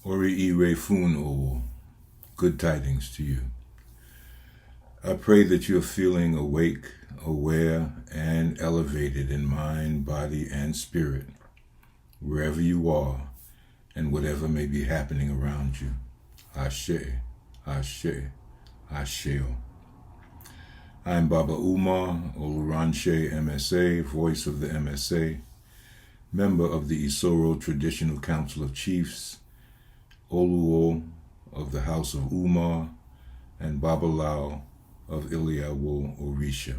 Oriire Awo, good tidings to you. I pray that you are feeling awake, aware, and elevated in mind, body, and spirit, wherever you are, and whatever may be happening around you. Ashe, Ashe, Asheo. I am Baba Umar, Oluranse Emese, voice of the MSA, member of the Isoro Traditional Council of Chiefs, Oluo of the House of Umar, and Babalawo of Ile-Ife, Orisa.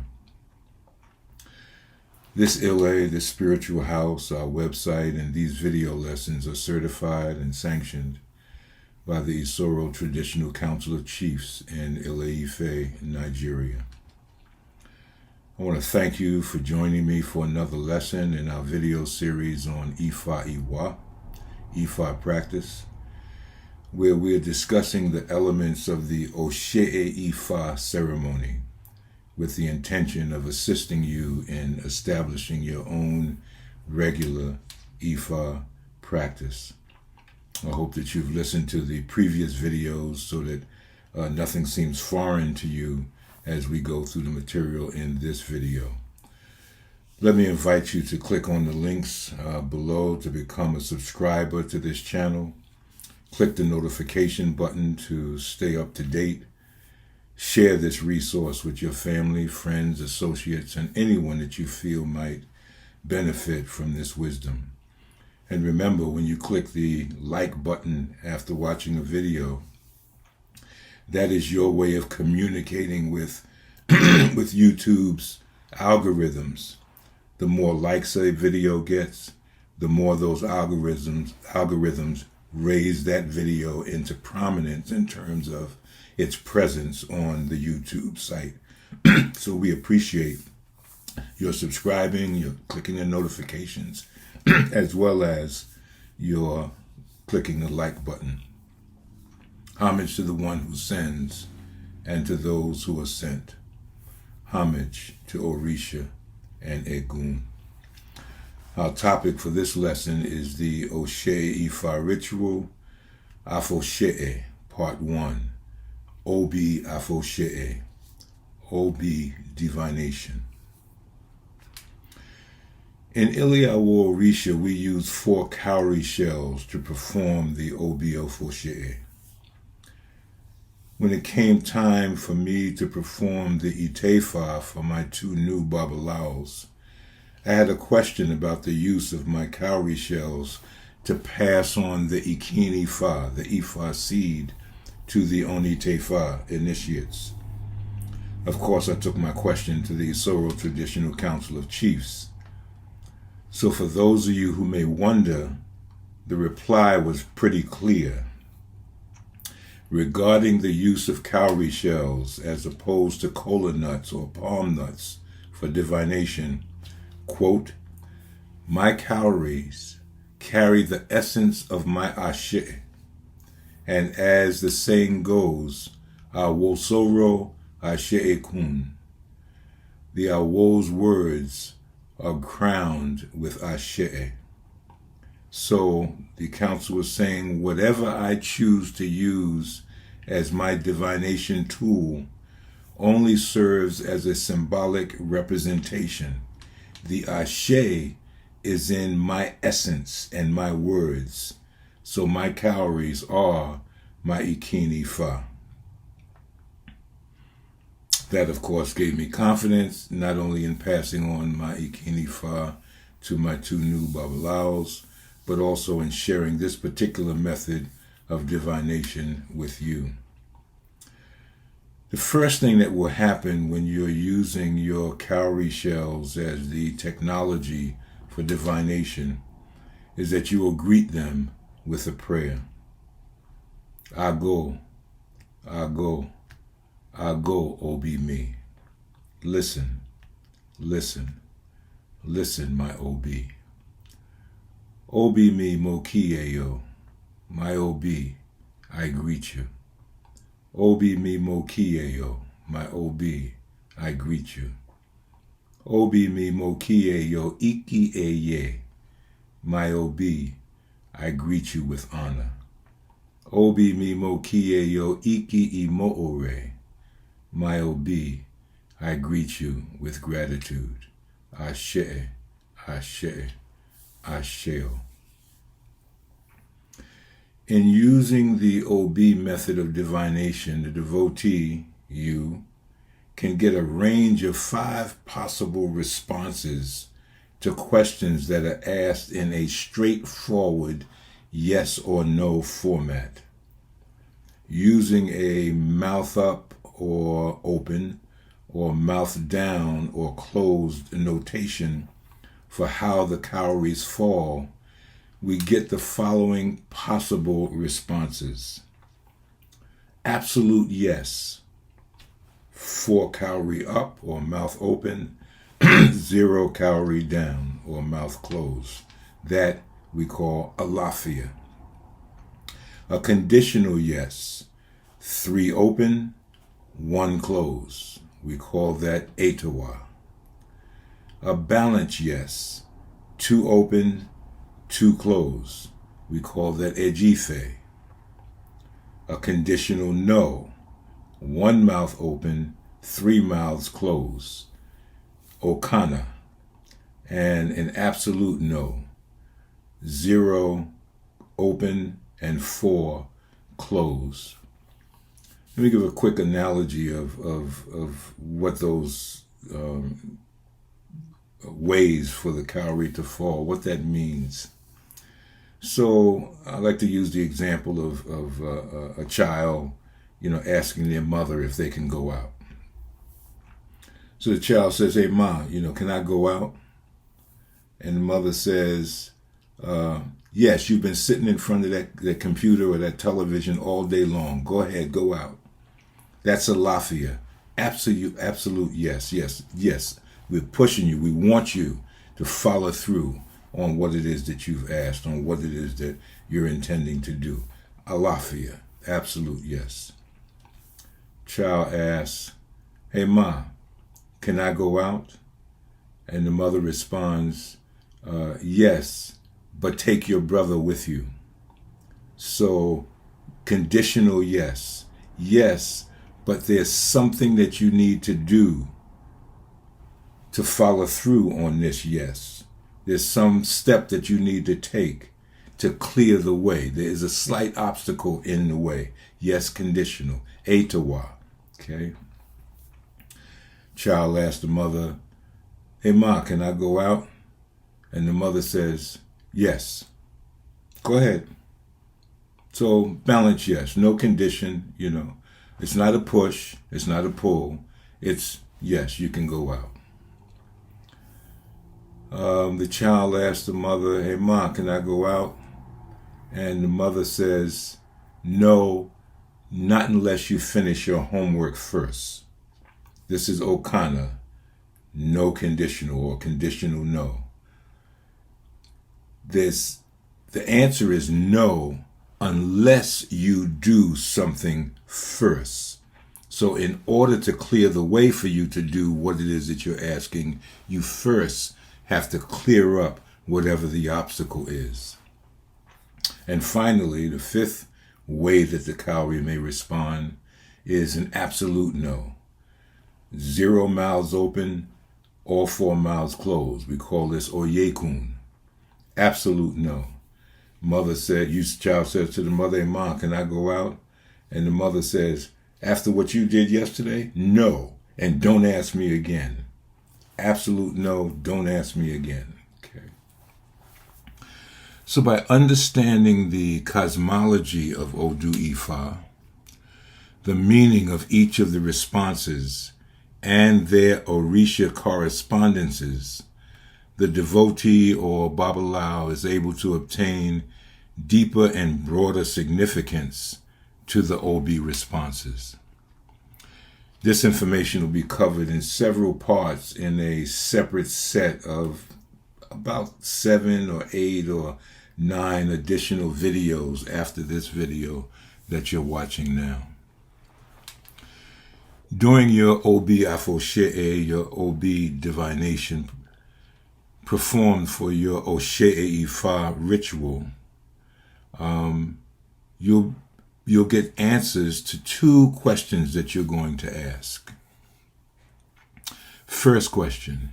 This Ile, this spiritual house, our website, and these video lessons are certified and sanctioned by the Isoro Traditional Council of Chiefs in Ile-Ife, Nigeria. I want to thank you for joining me for another lesson in our video series on Ifa Iwa, Ifa practice, where we're discussing the elements of the Ifa ceremony with the intention of assisting you in establishing your own regular Ifa practice. I hope that you've listened to the previous videos so that nothing seems foreign to you as we go through the material in this video. Let me invite you to click on the links below to become a subscriber to this channel. Click the notification button to stay up to date. Share this resource with your family, friends, associates, and anyone that you feel might benefit from this wisdom. And remember, when you click the like button after watching a video, that is your way of communicating with YouTube's algorithms. The more likes a video gets, the more those algorithms raise that video into prominence in terms of its presence on the YouTube site. So we appreciate your subscribing, your clicking the notifications, as well as your clicking the like button. Homage to the one who sends and to those who are sent. Homage to Orisa and Egun. Our topic for this lesson is the Ifa ritual, Afose, part 1. Obi Afose, Obi Divination. In Ile-Ife, Orisa, we use 4 cowrie shells to perform the Obi Afose. When it came time for me to perform the Itefa for my 2 new Babalawos, I had a question about the use of my cowrie shells to pass on the Ikini-Fa, the Ifa seed, to the Onitefa initiates. Of course, I took my question to the Isoro Traditional Council of Chiefs. So for those of you who may wonder, the reply was pretty clear. Regarding the use of cowrie shells as opposed to cola nuts or palm nuts for divination, quote, my cowries carry the essence of my ashe, and as the saying goes, awosoro ashe kun. The awo's words are crowned with ashe. So the council was saying, whatever I choose to use as my divination tool only serves as a symbolic representation. The ashe is in my essence and my words. So my cowries are my Ikini-Fa. That, of course, gave me confidence, not only in passing on my Ikini-Fa to my 2 new Babalawos, but also in sharing this particular method of divination with you. The first thing that will happen when you're using your cowrie shells as the technology for divination is that you will greet them with a prayer. Ago, Ago, Ago, Obi me. Listen, listen, listen, my Obi. Obi mi mokiye, my Obi, I greet you. Obi mi mokiye, my Obi, I greet you. Obi mi mokiye iki eye, my Obi, I greet you with honor. Obi mimo kie yo iki imoore. My Obi, I greet you with gratitude. Ashe, Ashe, Asheo. In using the OB method of divination, the devotee, you, can get a range of 5 possible responses to questions that are asked in a straightforward yes or no format. Using a mouth up or open, or mouth down or closed notation for how the cowries fall, we get the following possible responses. Absolute yes, 4 cowrie up or mouth open, 0 cowrie down or mouth closed. That we call Ile-Ife. A conditional yes, 3 open, 1 closed. We call that Ifa. A balanced yes, 2 open, 2 closed. We call that Ile-Ife. A conditional no, 1 mouth open, 3 mouths closed. Okana. And an absolute no, 0 open and 4 closed. Let me give a quick analogy of what those ways for the cowrie to fall, what that means. So I like to use the example of a child, asking their mother if they can go out. So the child says, "Hey, Ma, can I go out?" And the mother says, "Yes, you've been sitting in front of that computer or that television all day long. Go ahead, go out." That's Ile-Ife. Absolute yes. We're pushing you. We want you to follow through on what it is that you've asked, on what it is that you're intending to do. Ile-Ife, absolute yes. Child asks, "Hey, Ma, can I go out?" And the mother responds, "Yes, but take your brother with you." So, conditional yes. Yes, but there's something that you need to do to follow through on this yes. There's some step that you need to take to clear the way. There is a slight obstacle in the way. Yes, conditional. Ifa. Okay? Child asks the mother, "Hey, Ma, can I go out?" And the mother says, "Yes." Go ahead. So, balance yes. No condition, It's not a push. It's not a pull. It's yes, you can go out. The child asks the mother, "Hey, Ma, can I go out?" And the mother says, "No, not unless you finish your homework first." This is Okana, no conditional or conditional no. The answer is no unless you do something first. So in order to clear the way for you to do what it is that you're asking, you first have to clear up whatever the obstacle is. And finally, the 5th way that the cowrie may respond is an absolute no. 0 mouths open, all 4 mouths closed. We call this Oyekun. Absolute no. Child says to the mother, "Hey, Ma, can I go out?" And the mother says, "After what you did yesterday, no, and don't ask me again." Absolute no, don't ask me again. Okay. So by understanding the cosmology of Odu Ifa, the meaning of each of the responses, and their Orisha correspondences, the devotee or Babalawo is able to obtain deeper and broader significance to the OB responses. This information will be covered in several parts in a separate set of about 7 or 8 or 9 additional videos after this video that you're watching now. During your OB Afose, your OB divination performed for your Oshe Ifa ritual, you'll you'll get answers to two questions that you're going to ask. First question,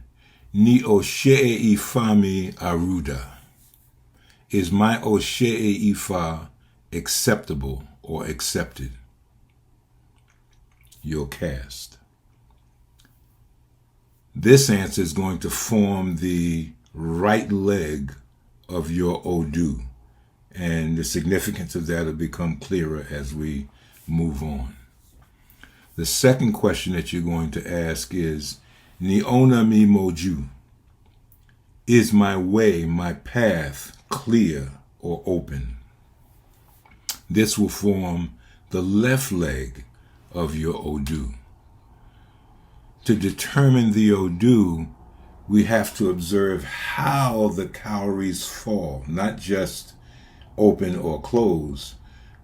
Ni Oshe Ifami Aruda. Is my Oshe Ifa acceptable or accepted? You'll cast. This answer is going to form the right leg of your Odu, and the significance of that will become clearer as we move on. The second question that you're going to ask is, Ni Ona Mi Moju. Is my way, my path, clear or open? This will form the left leg of your Odu. To determine the Odu, we have to observe how the cowries fall, not just open or close,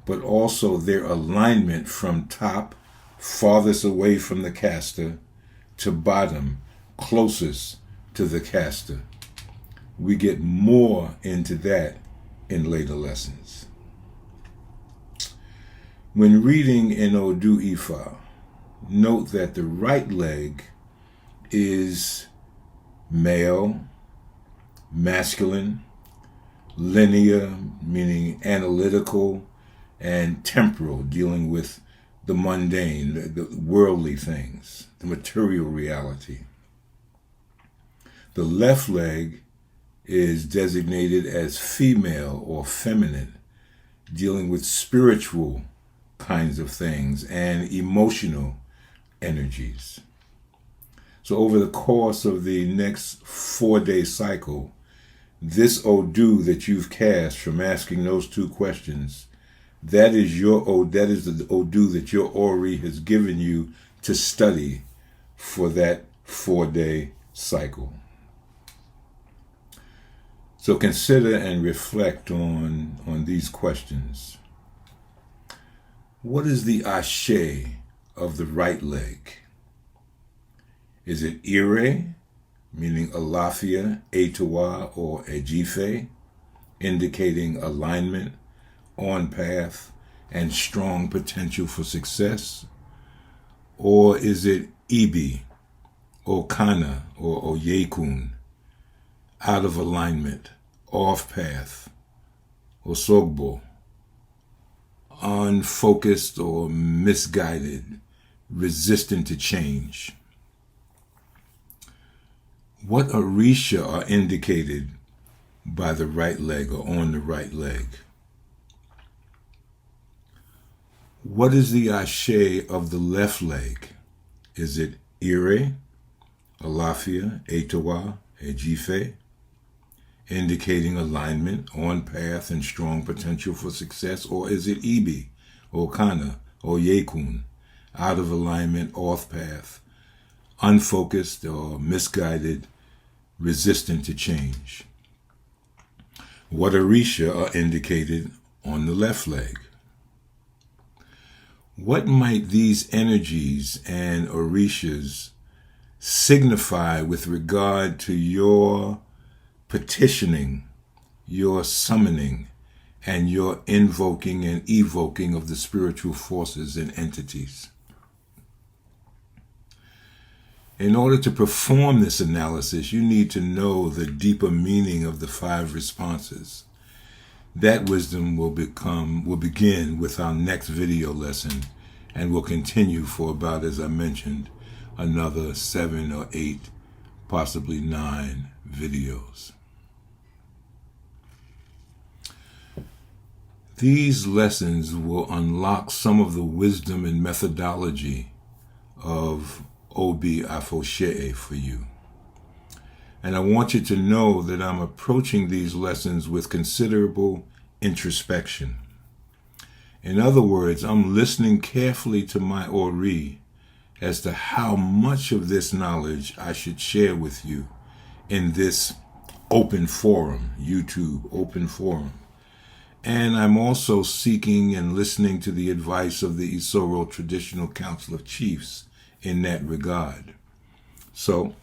but also their alignment from top, farthest away from the caster, to bottom, closest to the caster. We get more into that in later lessons. When reading in Odu Ifa, note that the right leg is male, masculine, linear, meaning analytical, and temporal, dealing with the mundane, the worldly things, the material reality. The left leg is designated as female or feminine, dealing with spiritual kinds of things and emotional energies. So over the course of the next 4-day cycle, this Odu that you've cast from asking those two questions, that is the Odu that your Ori has given you to study for that 4-day cycle. So consider and reflect on these questions. What is the ashe of the right leg? Is it Ire, meaning Alafia, Etawa, or Ejife, indicating alignment, on path, and strong potential for success? Or is it Ibi, Okana, or Oyekun, out of alignment, off path, Osogbo, unfocused or misguided, resistant to change? What Orisha are indicated by the right leg or on the right leg? What is the ashe of the left leg? Is it Ire, Alafia, Etawa, Ejife, indicating alignment, on path, and strong potential for success? Or is it Ibi, Okana, or Yekun, out of alignment, off path, unfocused or misguided, resistant to change? What Orisha are indicated on the left leg? What might these energies and Orishas signify with regard to your petitioning, your summoning, and your invoking and evoking of the spiritual forces and entities? In order to perform this analysis, you need to know the deeper meaning of the 5 responses. That wisdom will begin with our next video lesson, and will continue for about, as I mentioned, another 7 or 8, possibly 9 videos. These lessons will unlock some of the wisdom and methodology of Obi Afose for you. And I want you to know that I'm approaching these lessons with considerable introspection. In other words, I'm listening carefully to my Ori as to how much of this knowledge I should share with you in this open forum, YouTube open forum. And I'm also seeking and listening to the advice of the Isoro Traditional Council of Chiefs in that regard. So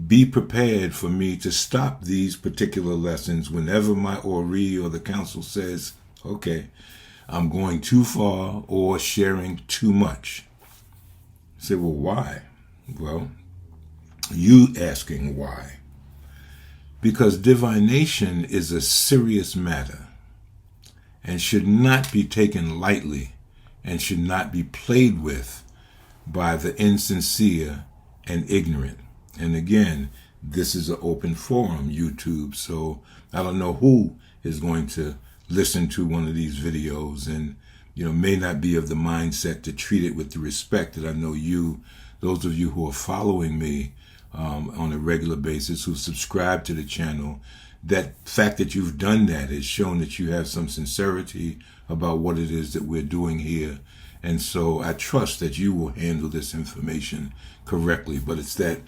be prepared for me to stop these particular lessons whenever my Ori or the council says, okay, I'm going too far or sharing too much. You say, well, why? Well, you asking why. Because divination is a serious matter and should not be taken lightly and should not be played with by the insincere and ignorant. And again, this is an open forum, YouTube, so I don't know who is going to listen to one of these videos and, may not be of the mindset to treat it with the respect that I know those of you who are following me on a regular basis, who subscribe to the channel, that fact that you've done that has shown that you have some sincerity about what it is that we're doing here. And so I trust that you will handle this information correctly. But it's that,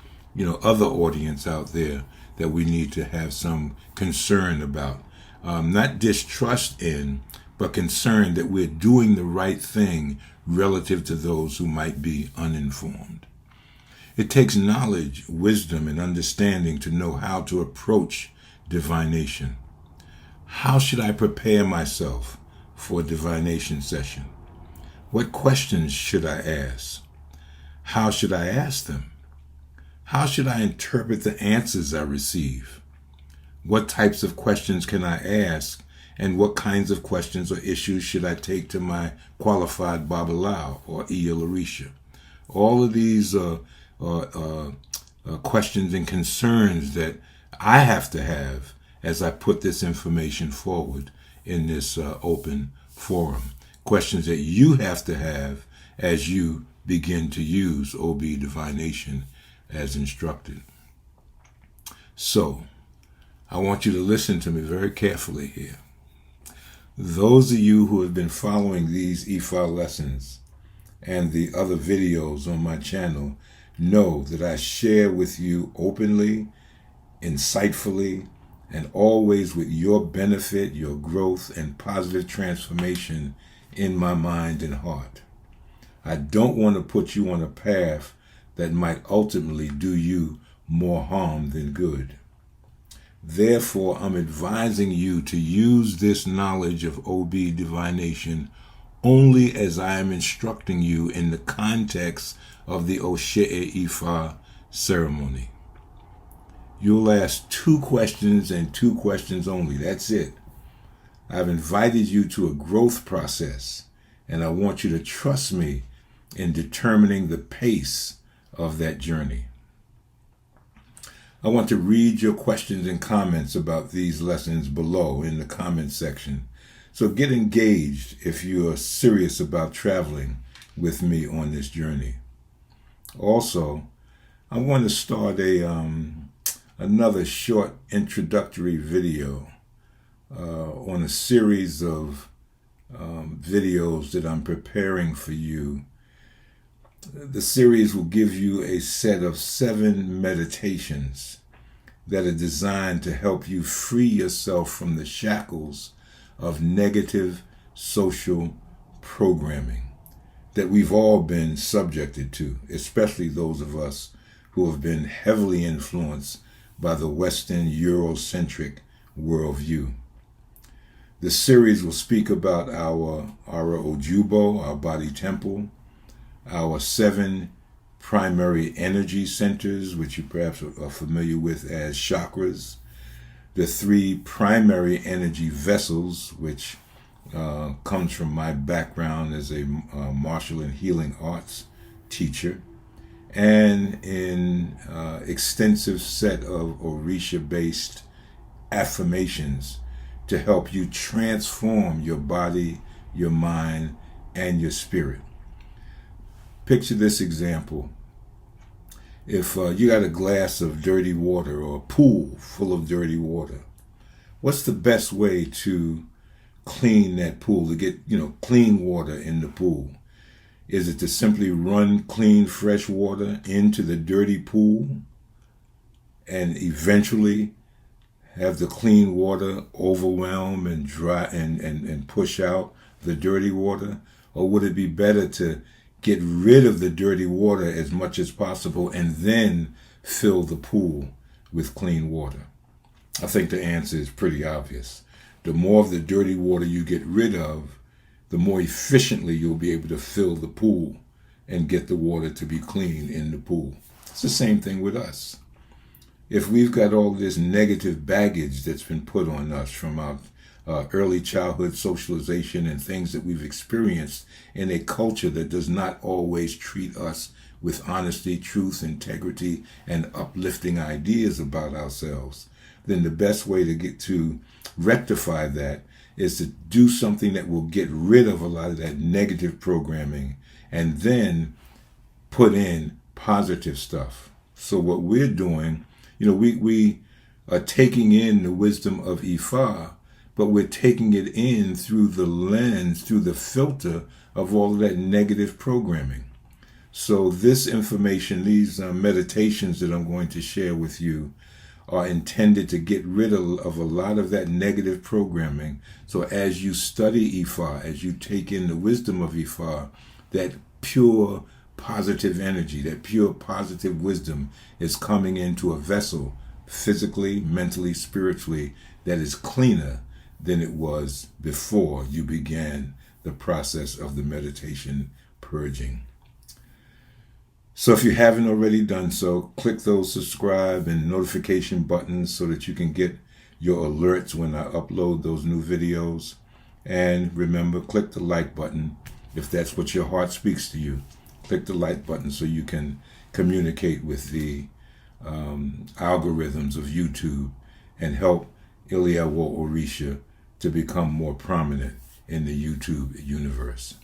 other audience out there that we need to have some concern about. Not distrust in, but concern that we're doing the right thing relative to those who might be uninformed. It takes knowledge, wisdom, and understanding to know how to approach divination. How should I prepare myself for a divination session? What questions should I ask? How should I ask them? How should I interpret the answers I receive? What types of questions can I ask, and what kinds of questions or issues should I take to my qualified Babalawo or Oriire? All of these questions and concerns that I have to have as I put this information forward in this open forum. Questions that you have to have as you begin to use OB divination as instructed. So, I want you to listen to me very carefully here. Those of you who have been following these Ifa lessons and the other videos on my channel know that I share with you openly, insightfully, and always with your benefit, your growth, and positive transformation in my mind and heart. I don't want to put you on a path that might ultimately do you more harm than good. Therefore, I'm advising you to use this knowledge of OB divination only as I am instructing you in the context of the Ile-Ife ceremony. You'll ask 2 questions and 2 questions only. That's it. I've invited you to a growth process, and I want you to trust me in determining the pace of that journey. I want to read your questions and comments about these lessons below in the comments section. So get engaged if you are serious about traveling with me on this journey. Also, I want to start another short introductory video on a series of videos that I'm preparing for you. The series will give you a set of 7 meditations that are designed to help you free yourself from the shackles of negative social programming that we've all been subjected to, especially those of us who have been heavily influenced by the Western Eurocentric worldview. The series will speak about our Ojubo, our body temple, our 7 primary energy centers, which you perhaps are familiar with as chakras, the 3 primary energy vessels, which comes from my background as a martial and healing arts teacher, and an extensive set of Orisa-based affirmations to help you transform your body, your mind, and your spirit. Picture this example. If you got a glass of dirty water or a pool full of dirty water, what's the best way to clean that pool, to get, clean water in the pool? Is it to simply run clean, fresh water into the dirty pool and eventually have the clean water overwhelm and dry and push out the dirty water? Or would it be better to get rid of the dirty water as much as possible and then fill the pool with clean water? I think the answer is pretty obvious. The more of the dirty water you get rid of, the more efficiently you'll be able to fill the pool and get the water to be clean in the pool. It's the same thing with us. If we've got all this negative baggage that's been put on us from our early childhood socialization and things that we've experienced in a culture that does not always treat us with honesty, truth, integrity, and uplifting ideas about ourselves, then the best way to get to rectify that is to do something that will get rid of a lot of that negative programming and then put in positive stuff. So what we're doing, we are taking in the wisdom of Ifa, but we're taking it in through the lens, through the filter of all of that negative programming. So this information, these meditations that I'm going to share with you are intended to get rid of a lot of that negative programming. So as you study Ifa, as you take in the wisdom of Ifa, that pure positive energy, that pure positive wisdom is coming into a vessel, physically, mentally, spiritually, that is cleaner than it was before you began the process of the meditation purging. So if you haven't already done so, click those subscribe and notification buttons so that you can get your alerts when I upload those new videos. And remember, click the like button if that's what your heart speaks to you. Click the like button so you can communicate with the algorithms of YouTube and help Ile-Ife Orisa to become more prominent in the YouTube universe.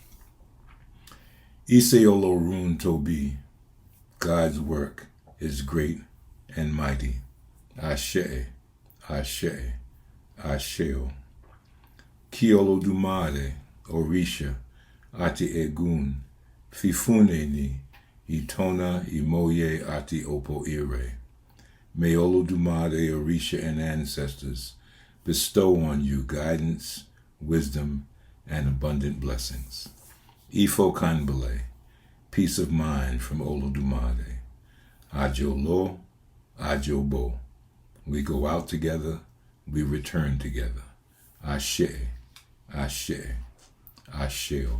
Ise Olorun Tobi, God's work is great and mighty. Ashe, Ashe, Asheo. Ki Olodumare, Orisha, Ati Egun, Fifune ni, Itona Imoye Ati Opoire. May Olodumare, Orisha, and ancestors bestow on you guidance, wisdom, and abundant blessings. Ifo Kanbale, peace of mind from Olodumare. Ajo Lo, Ajo Bo. We go out together, we return together. Ashe, Ashe, Asheo.